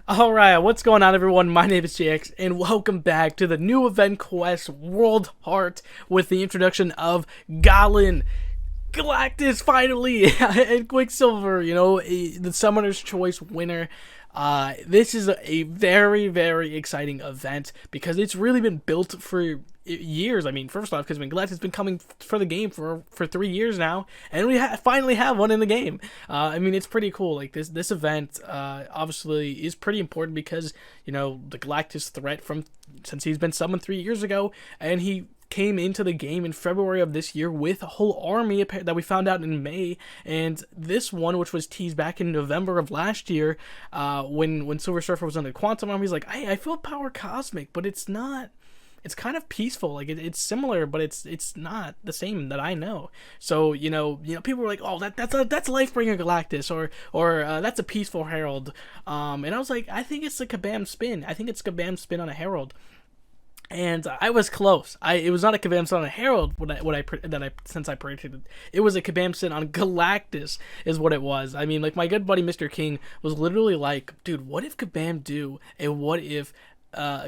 Alright, what's going on everyone? My name is JX and welcome back to the new event quest Worldheart with the introduction of Galen, Galactus finally, and Quicksilver, the Summoner's Choice winner. This is a very, very exciting event because it's really been built for years. I mean, first off, because Galactus has been coming for the game for 3 years now, and we finally have one in the game. I mean, it's pretty cool. Like this event, obviously, is pretty important because the Galactus threat since he's been summoned 3 years ago, and he came into the game in February of this year with a whole army that we found out in May, and this one, which was teased back in November of last year, when Silver Surfer was under the Quantum Arm, he's like, hey, I feel power cosmic, but it's not. It's kind of peaceful, like it's similar, but it's not the same that I know. So people were like, oh, that's Lifebringer Galactus, or that's a peaceful Herald, and I was like, I think it's a Kabam spin. I think it's Kabam spin on a Herald. And I was close. It was not a Kabam Sin on a Herald. Since I predicted it was a Kabam Sin on Galactus is what it was. I mean, like my good buddy Mr. King was literally like, dude, what if Kabam do, and what if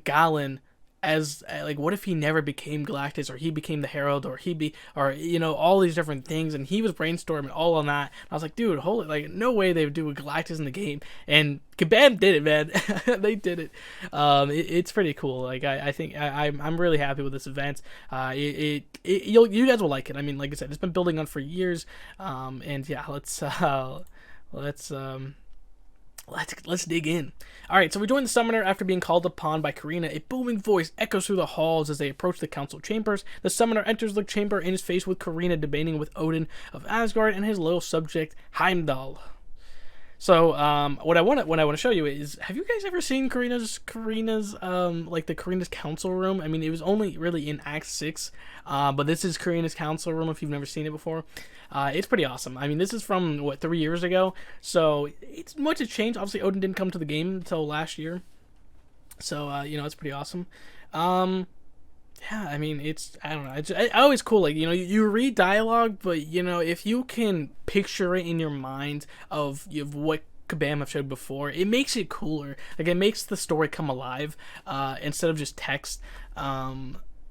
Galen, what if he never became Galactus, or he became the Herald, or all these different things, and he was brainstorming all on that. I was like, dude, hold it, like no way they would do a Galactus in the game, and Kabam did it, man. They did it. It's pretty cool. Like I think I'm really happy with this event. You guys will like it. I mean, like I said, it's been building on for years. And yeah, let's dig in. Alright, so we join the Summoner after being called upon by Karina. A booming voice echoes through the halls as they approach the council chambers. The Summoner enters the chamber and is faced with Karina debating with Odin of Asgard and his loyal subject Heimdall. So what I want to show you is, have you guys ever seen Karina's the Karina's council room? I mean, it was only really in Act 6, but this is Karina's council room if you've never seen it before. It's pretty awesome. I mean, this is from 3 years ago, so it's much has changed. Obviously, Odin didn't come to the game until last year, so it's pretty awesome. Yeah, I mean, I don't know. It's always cool. Like, you read dialogue, but, if you can picture it in your mind of what Kabam have showed before, it makes it cooler. Like, it makes the story come alive instead of just text.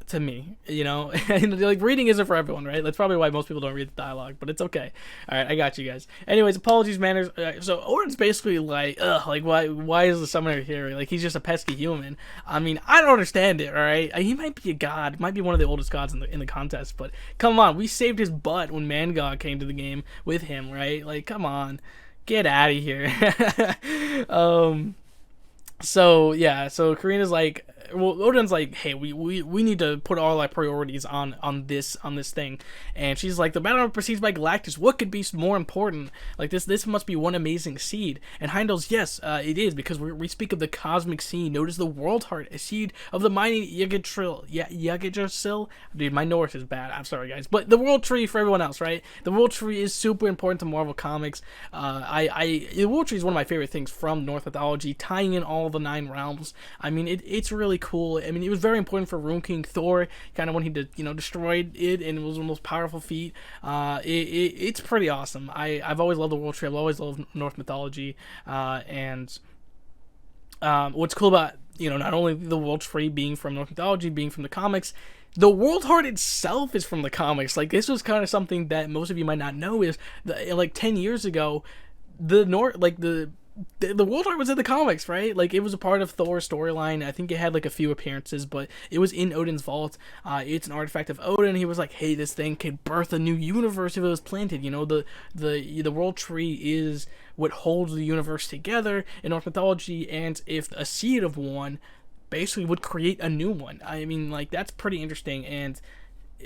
To me, and like reading isn't for everyone, right? That's probably why most people don't read the dialogue, but it's okay. All right, I got you guys. Anyways, apologies, manners. So Odin's basically like, like why is the Summoner here? Like, he's just a pesky human. I mean, I don't understand it. All right, he might be a god, might be one of the oldest gods in the contest, but come on, we saved his butt when mcoc came to the game with him, right? Like, come on, get out of here. So yeah, so Karina's like, well, Odin's like, hey, we need to put all our priorities on this thing, and she's like, the battle proceeds by Galactus. What could be more important? Like this must be one amazing seed. And Heimdall's, yes, it is, because we speak of the cosmic seed, known as the Worldheart, a seed of the mighty Yggdrasil. Dude, my Norse is bad. I'm sorry, guys, but the World Tree for everyone else, right? The World Tree is super important to Marvel Comics. The World Tree is one of my favorite things from Norse mythology, tying in all the 9 realms. I mean, it's really cool. I mean, it was very important for Rune King Thor, kind of when he destroyed it, and it was one of the most powerful feat. It's pretty awesome. I've always loved the World Tree. I've always loved Norse mythology, and what's cool about not only the World Tree being from Norse mythology, being from the comics, the Worldheart itself is from the comics. Like, this was kind of something that most of you might not know, is that, like, 10 years ago, the Worldheart was in the comics, right? Like, it was a part of Thor's storyline. I think it had like a few appearances, but it was in Odin's vault. It's an artifact of Odin. He was like, hey, this thing could birth a new universe if it was planted. The World Tree is what holds the universe together in Norse mythology, and if a seed of one basically would create a new one. I mean, like, that's pretty interesting. And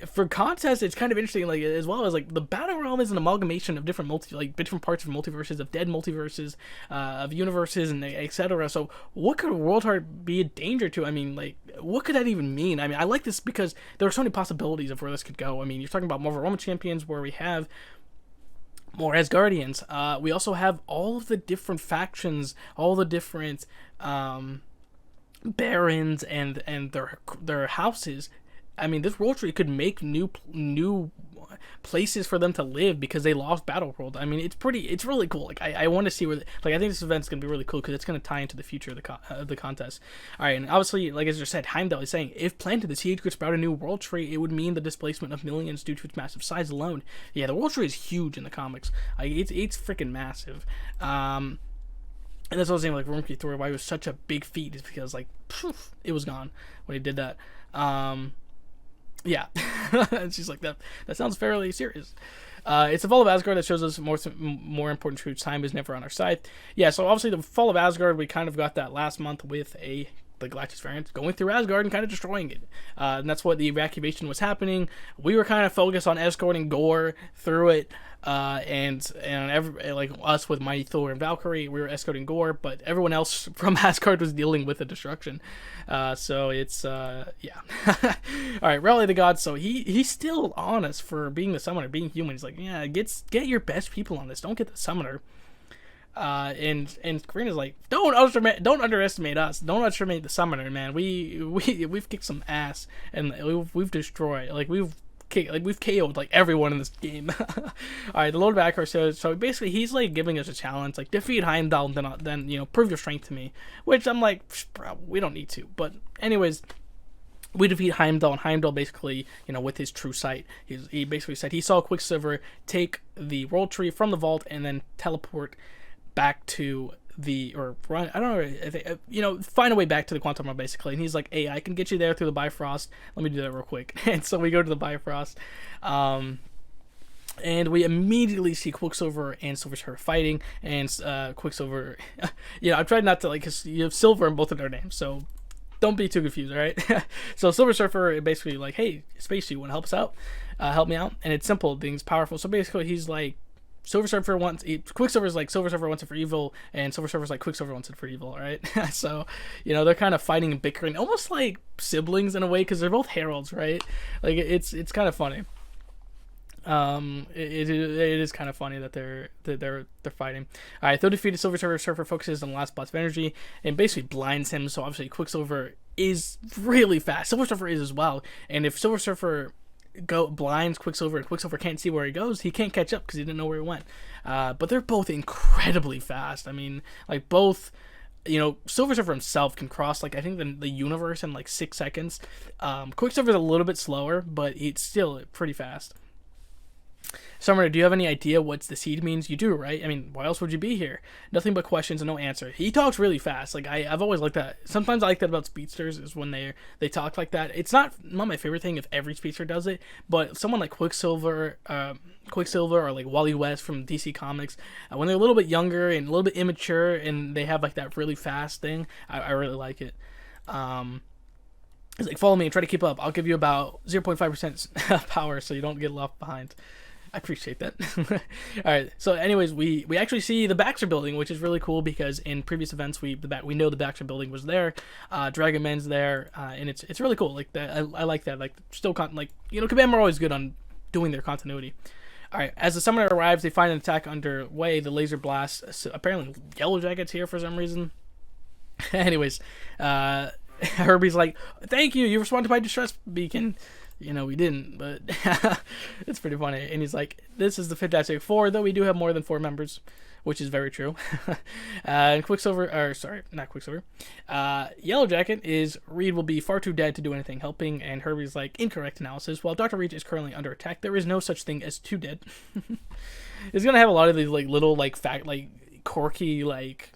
for contests, it's kind of interesting, like, as well as, like, the Battle Realm is an amalgamation of different different parts of multiverses, of dead multiverses, of universes, and etc. So what could Worldheart be a danger to? I mean, like, what could that even mean? I mean, I like this because there are so many possibilities of where this could go. I mean, you're talking about Marvel Roman Champions, where we have more Asgardians. We also have all of the different factions, all the different barons and their houses. I mean, this World Tree could make new places for them to live because they lost Battle World. I mean, it's really cool. Like I want to see where I think this event's gonna be really cool because it's gonna tie into the future of the contest. All right, and obviously, like I just said, Heimdall is saying if planted, the siege could sprout a new world tree. It would mean the displacement of millions due to its massive size alone. Yeah, the world tree is huge in the comics. Like it's freaking massive. And that's what I was saying, like Rumkey Thor, why it was such a big feat is because like poof, it was gone when he did that. Yeah, and she's like that sounds fairly serious. It's the fall of Asgard that shows us more important truths. Time is never on our side. Yeah, so obviously the fall of Asgard, we kind of got that last month with the Galactus variant going through Asgard and kind of destroying it. And that's what the evacuation was happening. We were kind of focused on escorting Gore through it. And like us with Mighty Thor and Valkyrie, we were escorting Gore, but everyone else from Asgard was dealing with the destruction. So it's yeah. All right, Rally the God. So he's still on us for being the summoner, being human. He's like, yeah, get your best people on this. Don't get the summoner. And Karina's like, don't underestimate us. Don't underestimate the summoner, man. We've kicked some ass and we've destroyed. Like we've KO'd like everyone in this game. All right, the Lord Backer says so. Basically, he's like giving us a challenge, like defeat Heimdall, then prove your strength to me. Which I'm like, bro, we don't need to. But anyways, we defeat Heimdall, and Heimdall basically, with his true sight, he basically said he saw Quicksilver take the world tree from the vault and then teleport back to run, I don't know, find a way back to the quantum realm basically. And he's like, hey, I can get you there through the Bifrost. Let me do that real quick. And so we go to the Bifrost, and we immediately see Quicksilver and Silver Surfer fighting. And Quicksilver, I've tried not to because you have Silver in both of their names, so don't be too confused, all right? So Silver Surfer basically like, hey, Space, you want to help us out? Help me out. And it's simple, things powerful. So basically he's like, Quicksilver's like Silver Surfer wants it for evil, and Silver Surfer's like Quicksilver wants it for evil, all right? So, they're kind of fighting and bickering, almost like siblings in a way, because they're both heralds, right? Like it's kind of funny. It is kind of funny that they're fighting. All right, though defeated, Surfer focuses on the last blast of energy and basically blinds him. So obviously Quicksilver is really fast. Silver Surfer is as well, and if Silver Surfer blinds Quicksilver and Quicksilver can't see where he goes, he can't catch up because he didn't know where he went. But they're both incredibly fast. I mean, like both, Silver Surfer himself can cross like I think the universe in like 6 seconds. Quicksilver's a little bit slower, but it's still pretty fast. Summoner, do you have any idea what the seed means? You do, right? I mean, why else would you be here? Nothing but questions and no answer. He talks really fast. Like I've always liked that. Sometimes I like that about speedsters is when they talk like that. It's not my favorite thing if every speedster does it, but someone like Quicksilver or like Wally West from DC Comics, when they're a little bit younger and a little bit immature and they have like that really fast thing, I really like it. It's like, follow me and try to keep up. I'll give you about 0.5% power so you don't get left behind. I appreciate that. All right. So, anyways, we actually see the Baxter Building, which is really cool because in previous events we know the Baxter Building was there, Dragon Man's there, and it's really cool. Like that, I like that. Like still, Kabam are always good on doing their continuity. All right. As the summoner arrives, they find an attack underway. The laser blast. So apparently, Yellow Jacket's here for some reason. Anyways, Herbie's like, "Thank you. You responded to my distress beacon." We didn't, but it's pretty funny. And he's like, this is the Fantastic Four, though we do have more than 4 members, which is very true. And not Quicksilver. Yellow Jacket is Reed will be far too dead to do anything helping, and Herbie's like, incorrect analysis. While Dr. Reed is currently under attack, there is no such thing as too dead. It's gonna have a lot of these like little like quirky like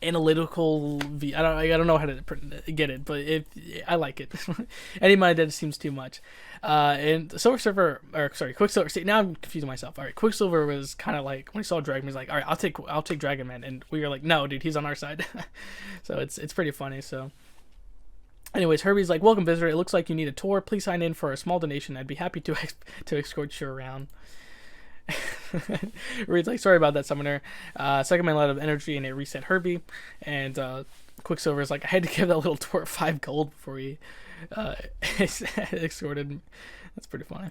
analytical I don't know how to get it, but I like it. Any mind that seems too much. And Quicksilver. See, now I'm confusing myself. All right, Quicksilver was kind of like when he saw Dragon, he's like, all right, I'll take Dragon Man, and we were like, no, dude, he's on our side. So it's pretty funny. So, anyways, Herbie's like, welcome, visitor. It looks like you need a tour. Please sign in for a small donation. I'd be happy to escort you around. Reed's like, sorry about that, summoner. Second man let of energy and it reset Herbie, and Quicksilver's like, I had to give that little dwarf 5 gold before he escorted. That's pretty funny.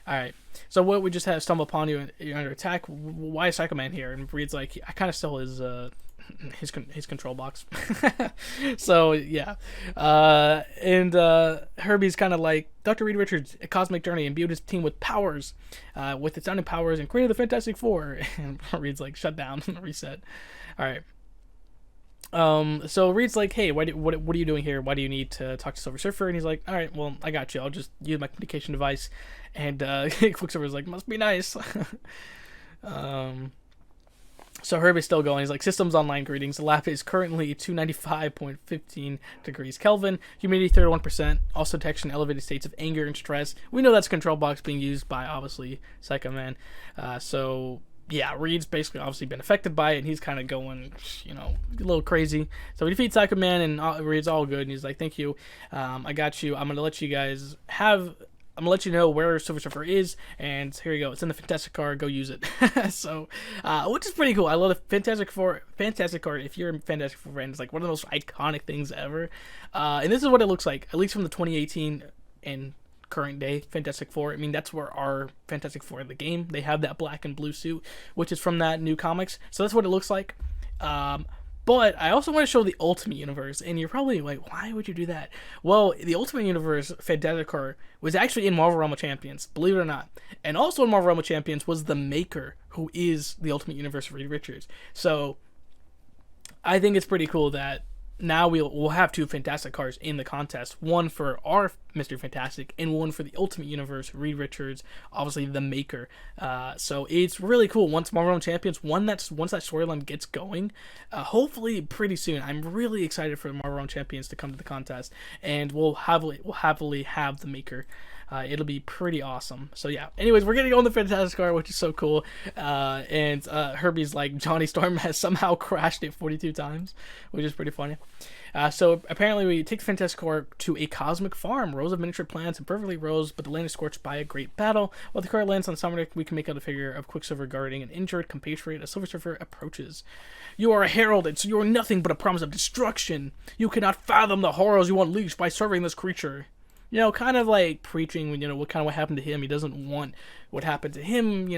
Alright, so what we just had stumble upon you, you're under attack. Why is Psycho Man here? And Reed's like, I kind of stole his his control box. So yeah, and Herbie's kind of like Dr. Reed Richards, a cosmic journey, imbued his team with powers, with its own powers, and created the Fantastic Four. And Reed's like, shut down, reset. All right. So Reed's like, hey, what are you doing here? Why do you need to talk to Silver Surfer? And he's like, all right, well, I got you. I'll just use my communication device. And Quicksilver's like, must be nice. So Herb is still going. He's like, systems online greetings. The lab is currently 295.15 degrees Kelvin. Humidity 31%. Also detection elevated states of anger and stress. We know that's a control box being used by, obviously, Psycho Man. So yeah, Reed's basically obviously been affected by it, and he's kind of going, a little crazy. So he defeats Psycho Man, and Reed's all good, and he's like, thank you. I got you. I'm going to let you guys I'm gonna let you know where Silver Surfer is, and here you go. It's in the Fantastic Car. Go use it. So, which is pretty cool. I love the Fantastic Car. If you're a Fantastic Four fan, it's like one of the most iconic things ever. And this is what it looks like, at least from the 2018 and current day Fantastic Four. I mean, that's where our Fantastic Four in the game. They have that black and blue suit, which is from that new comics. So that's what it looks like. But I also want to show the Ultimate Universe, and you're probably like, why would you do that? Well, the Ultimate Universe Fantastic Car was actually in Marvel Realm of Champions, believe it or not. And also in Marvel Realm of Champions was the Maker, who is the Ultimate Universe Reed Richards. So I think it's pretty cool that now we'll have two Fantastic Cars in the contest. One for our Mr. Fantastic and one for the Ultimate Universe, Reed Richards, obviously the Maker. So it's really cool. Once Marvel Realm Champions, once that storyline gets going, hopefully pretty soon. I'm really excited for the Marvel Realm Champions to come to the contest, and we'll happily have the Maker. It'll be pretty awesome. So yeah. Anyways, we're gonna go on the Fantastic Car, which is so cool. And Herbie's like, Johnny Storm has somehow crashed it 42 times, which is pretty funny. So apparently we take the Fantastic Car to a cosmic farm, rows of miniature plants and perfectly rows, but the land is scorched by a great battle. While the car lands on Summer, we can make out a figure of Quicksilver guarding an injured compatriot as Silver Surfer approaches. You are a herald, and so you are nothing but a promise of destruction. You cannot fathom the horrors you unleash by serving this creature. Kind of like preaching, what happened to him. He doesn't want what happened to him,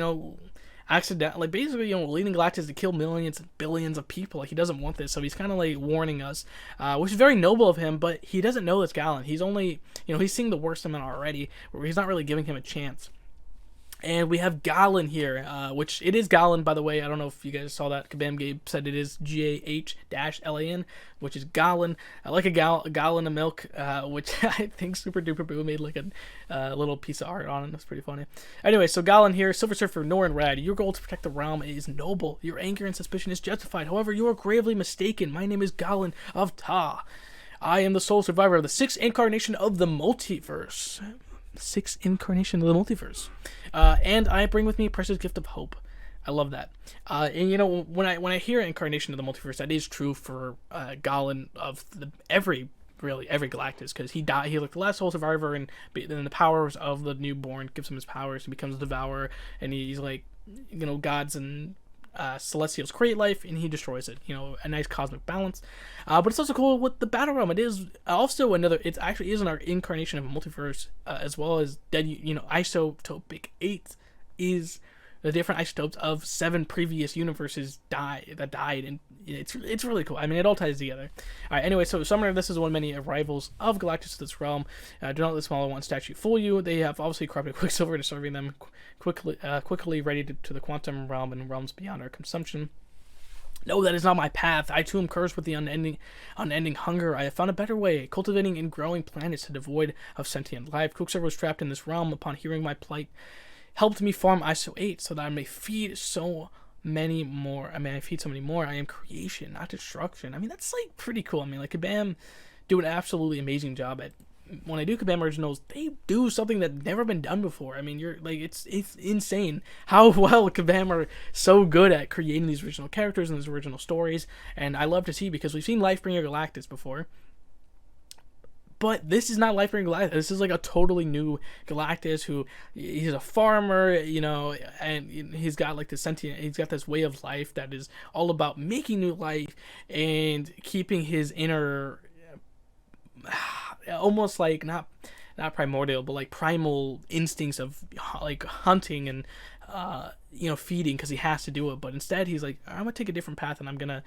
accidentally, basically, leading Galactus to kill millions and billions of people. Like, he doesn't want this, so he's kind of like warning us, which is very noble of him, but he doesn't know that's Gallon. He's only, he's seeing the worst of him already, where he's not really giving him a chance. And we have Gallon here, which it is Gallon, by the way. I don't know if you guys saw that. Kabam Gabe said it is Gah-LAN, which is Gallon. I like a gallon of milk, which I think Super Duper Boo made like a little piece of art on it. That's pretty funny. Anyway, so Gallon here, Silver Surfer, Nor and Rad. Your goal to protect the realm is noble. Your anger and suspicion is justified. However, you are gravely mistaken. My name is Gallon of Ta. I am the sole survivor of the sixth incarnation of the multiverse. And I bring with me a precious gift of hope. I love that. And when I hear incarnation of the multiverse, that is true for Gallon of every Galactus, because he died. He like the last sole survivor, and then the powers of the newborn gives him his powers. He becomes a devourer, and he's like, gods and Celestials create life, and he destroys it. A nice cosmic balance. But it's also cool with the battle realm. It is also it actually is an incarnation of a multiverse, as well as isotopic 8 is the different isotopes of 7 previous universes that died, and it's really cool. I mean, it all ties together. All right. Anyway, so Summoner, this is one of many arrivals of Galactus to this realm. Do not let the smaller one statue fool you. They have obviously corrupted Quicksilver to serving them quickly ready to the quantum realm and realms beyond our consumption. No, that is not my path. I too am cursed with the unending hunger. I have found a better way, cultivating and growing planets to devoid of sentient life. Quicksilver was trapped in this realm. Upon hearing my plight, helped me farm ISO 8 so that I may feed so many more. I feed so many more. I am creation, not destruction. I mean, that's like pretty cool. I mean, like Kabam do an absolutely amazing job at. When I do Kabam originals, they do something that's never been done before. I mean, you're like, it's insane how well Kabam are so good at creating these original characters and these original stories, and I love to see, because we've seen Lifebringer Galactus before, but this is not Lifebringer Galactus. This is like a totally new Galactus who, he's a farmer, and he's got like this he's got this way of life that is all about making new life and keeping his inner, almost like not not primordial, but like primal instincts of like hunting and feeding, because he has to do it. But instead he's like, I'm gonna take a different path, and I'm gonna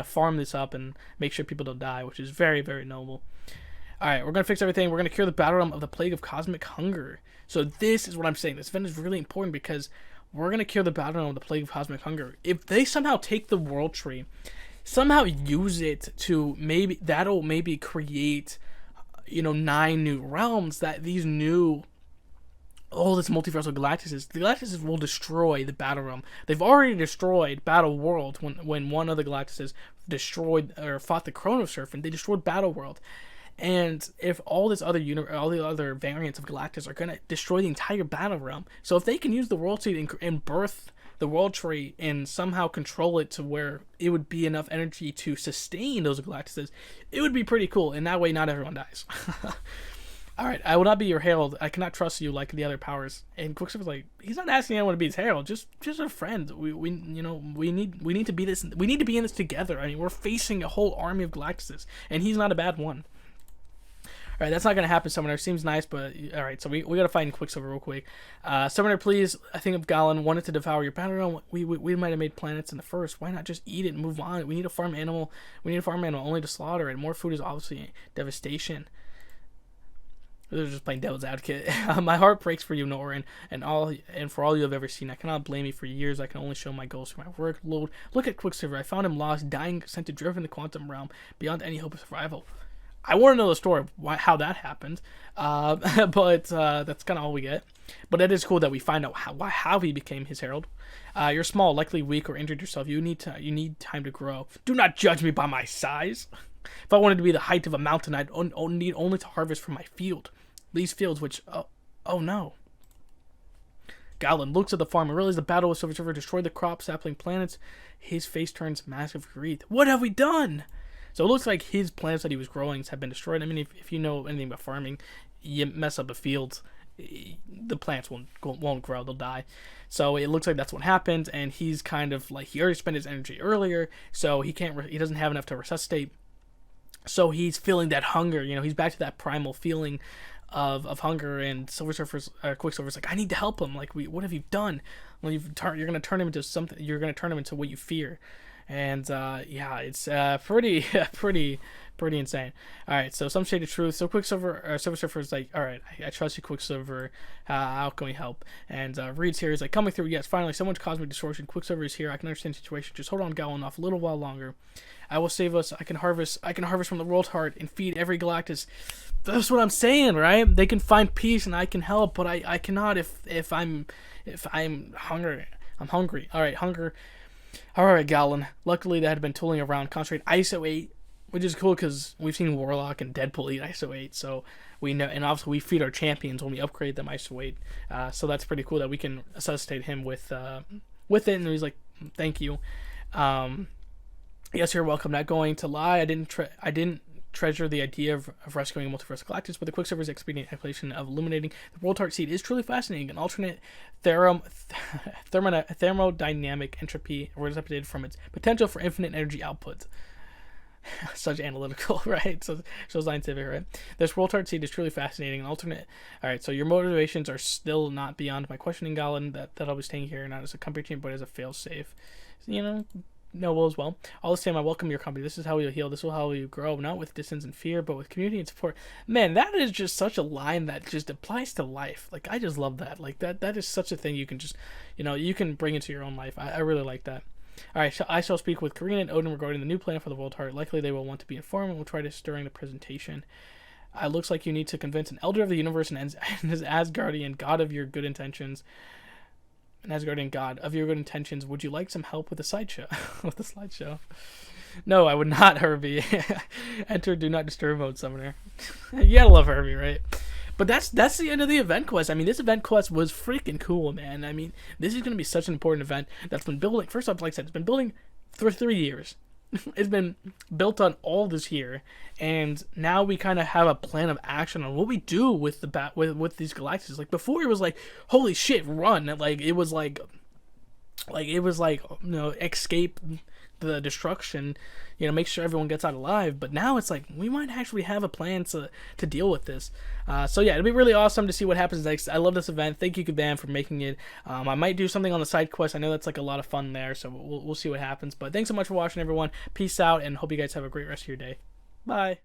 farm this up and make sure people don't die, which is very, very noble. All right, we're gonna fix everything. We're gonna cure the battle realm of the plague of cosmic hunger. So this is what I'm saying. This event is really important because we're gonna cure the battle realm of the plague of cosmic hunger. If they somehow take the world tree, somehow use it to that'll maybe create 9 new realms, that these new all this multiversal the Galactuses will destroy the battle realm. They've already destroyed Battle World when one of the Galactuses destroyed or fought the Chrono Serpent. They destroyed Battle World. And if all the other variants of Galactus are gonna destroy the entire battle realm, so if they can use the World Seed and birth the World Tree and somehow control it to where it would be enough energy to sustain those Galactuses, it would be pretty cool. And that way, not everyone dies. All right, I will not be your herald. I cannot trust you like the other powers. And Quicksilver's like, he's not asking anyone to be his herald, just a friend. We need to be this. We need to be in this together. I mean, we're facing a whole army of Galactuses, and he's not a bad one. All right, that's not going to happen, Summoner. Seems nice, but... All right, so we got to find Quicksilver real quick. Summoner, please. I think if Galen wanted to devour your battle realm, we might have made planets in the first. Why not just eat it and move on? We need a farm animal. We need a farm animal only to slaughter, and more food is obviously devastation. They're just playing devil's advocate. My heart breaks for you, Norin, and for all you have ever seen. I cannot blame you for years. I can only show my goals through my workload. Look at Quicksilver. I found him lost, dying, sent to drift in the quantum realm, beyond any hope of survival. I want to know the story of how that happened, but that's kind of all we get. But it is cool that we find out how he became his herald. You're small, likely weak or injured yourself. You need time to grow. Do not judge me by my size. If I wanted to be the height of a mountain, I'd need only to harvest from my field. These fields, which oh no. Galen looks at the farm and realizes the battle with Silver Surfer destroyed the crop, sapling planets. His face turns massive greed. What have we done? So it looks like his plants that he was growing have been destroyed. I mean, if you know anything about farming, you mess up a field, the plants won't grow, they'll die. So it looks like that's what happened, and he's kind of like, he already spent his energy earlier, so he doesn't have enough to resuscitate. So he's feeling that hunger, he's back to that primal feeling of hunger, and Quicksilver's like, I need to help him. Like, what have you done? Well, you're gonna turn him into something. You're gonna turn him into what you fear. And it's pretty insane. All right, so some shade of truth. So Silver Surfer's like, all right, I trust you, Quicksilver. How can we help? And Reed's here. He's like, coming through. Yes, finally, so much cosmic distortion. Quicksilver is here. I can understand the situation. Just hold on, Galen, off a little while longer. I will save us. I can harvest from the Worldheart and feed every Galactus. That's what I'm saying, right? They can find peace and I can help, but I cannot if I'm hungry. I'm hungry. All right, hunger. Alright, Galen. Luckily, they had been tooling around concentrate ISO 8, which is cool because we've seen Warlock and Deadpool eat ISO 8, so we know, and obviously we feed our champions when we upgrade them ISO 8, so that's pretty cool that we can associate him with it, and he's like, thank you. Yes, you're welcome. Not going to lie, I didn't treasure the idea of rescuing a multiverse Galactus, but the Quicksilver's expedient explanation of illuminating the Worldheart seed is truly fascinating. An alternate thermodynamic entropy represented from its potential for infinite energy output. Such analytical, right? So scientific, right? This Worldheart seed is truly fascinating. An alternate. All right, so your motivations are still not beyond my questioning, Galen. That I'll be staying here not as a company team, but as a failsafe. Noble as well. All the same, I welcome your company. This is how you heal. This is how you grow, not with distance and fear, but with community and support. Man, that is just such a line that just applies to life. Like, I just love that. Like, that is such a thing you can just, you can bring into your own life. I really like that. All right, so I shall speak with Karina and Odin regarding the new plan for the Worldheart. Likely they will want to be informed, and we'll try this during the presentation. It looks like you need to convince an elder of the universe and his Asgardian god of your good intentions. An Asgardian god of your good intentions. Would you like some help with the slideshow? No, I would not, Herbie. Enter do not disturb mode, Summoner. You gotta love Herbie, right? But that's the end of the event quest. I mean, this event quest was freaking cool, man. I mean, this is gonna be such an important event that's been building. First off, like I said, it's been building for 3 years. It's been built on all this year, and now we kind of have a plan of action on what we do with with these Galactuses. Like, before, it was like, holy shit, run! Like, it was like escape, the destruction, you know, make sure everyone gets out alive. But now it's like we might actually have a plan to deal with this. So yeah, it'll be really awesome to see what happens next. I love this event. Thank you, Kabam, for making it. I might do something on the side quest. I know that's like a lot of fun there, so we'll see what happens. But thanks so much for watching, everyone. Peace out, and hope you guys have a great rest of your day. Bye.